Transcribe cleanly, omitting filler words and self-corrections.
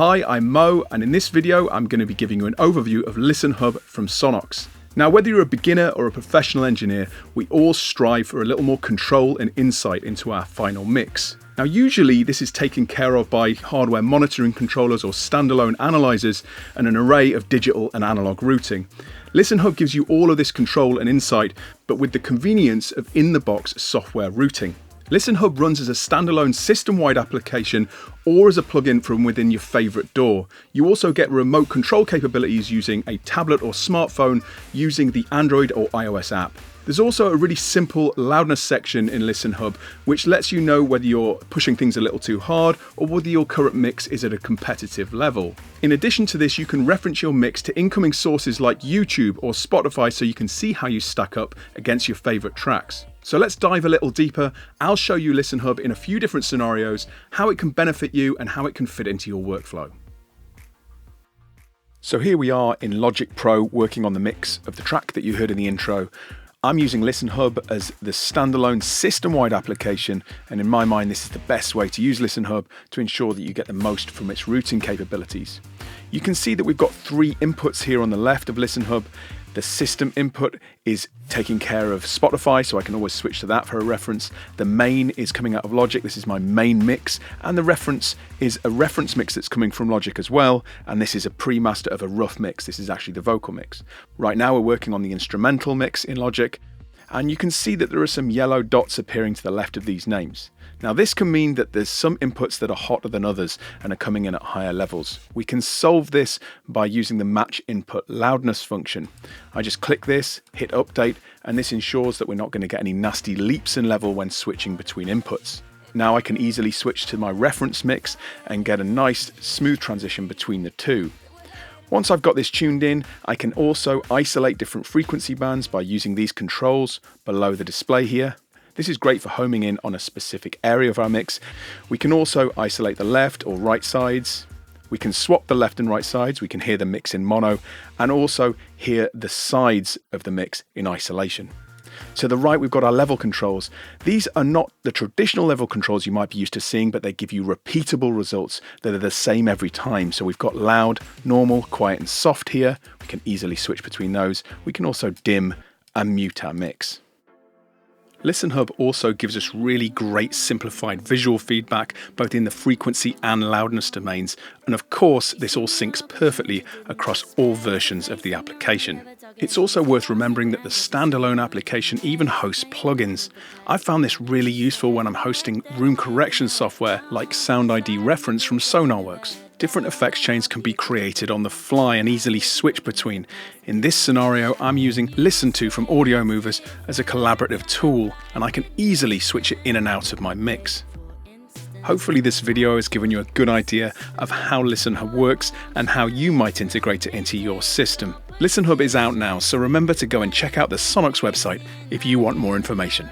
Hi, I'm Mo, and in this video I'm going to be giving you an overview of ListenHub from Sonnox. Now, whether you're a beginner or a professional engineer, we all strive for a little more control and insight into our final mix. Now, usually this is taken care of by hardware monitoring controllers or standalone analyzers and an array of digital and analog routing. ListenHub gives you all of this control and insight, but with the convenience of in-the-box software routing. ListenHub runs as a standalone system-wide application or as a plugin from within your favorite DAW. You also get remote control capabilities using a tablet or smartphone using the Android or iOS app. There's also a really simple loudness section in ListenHub, which lets you know whether you're pushing things a little too hard or whether your current mix is at a competitive level. In addition to this, you can reference your mix to incoming sources like YouTube or Spotify so you can see how you stack up against your favorite tracks. So let's dive a little deeper. I'll show you ListenHub in a few different scenarios, how it can benefit you and how it can fit into your workflow. So here we are in Logic Pro working on the mix of the track that you heard in the intro. I'm using ListenHub as the standalone system-wide application, and in my mind this is the best way to use ListenHub to ensure that you get the most from its routing capabilities. You can see that we've got three inputs here on the left of ListenHub. The system input is taking care of Spotify, so I can always switch to that for a reference. The main is coming out of Logic. This is my main mix, and the reference is a reference mix that's coming from Logic as well, and this is a pre-master of a rough mix. This is actually the vocal mix. Right now we're working on the instrumental mix in Logic, and you can see that there are some yellow dots appearing to the left of these names. Now this can mean that there's some inputs that are hotter than others and are coming in at higher levels. We can solve this by using the match input loudness function. I just click this, hit update, and this ensures that we're not going to get any nasty leaps in level when switching between inputs. Now I can easily switch to my reference mix and get a nice smooth transition between the two. Once I've got this tuned in, I can also isolate different frequency bands by using these controls below the display here. This is great for homing in on a specific area of our mix. We can also isolate the left or right sides. We can swap the left and right sides. We can hear the mix in mono and also hear the sides of the mix in isolation. To the right, we've got our level controls. These are not the traditional level controls you might be used to seeing, but they give you repeatable results that are the same every time. So we've got loud, normal, quiet, and soft here. We can easily switch between those. We can also dim and mute our mix. ListenHub also gives us really great simplified visual feedback, both in the frequency and loudness domains. And of course, this all syncs perfectly across all versions of the application. It's also worth remembering that the standalone application even hosts plugins. I found this really useful when I'm hosting room correction software like Sound ID Reference from SonarWorks. Different effects chains can be created on the fly and easily switch between. In this scenario, I'm using Listen To from Audio Movers as a collaborative tool, and I can easily switch it in and out of my mix. Hopefully this video has given you a good idea of how ListenHub works and how you might integrate it into your system. ListenHub is out now, so remember to go and check out the Sonnox website if you want more information.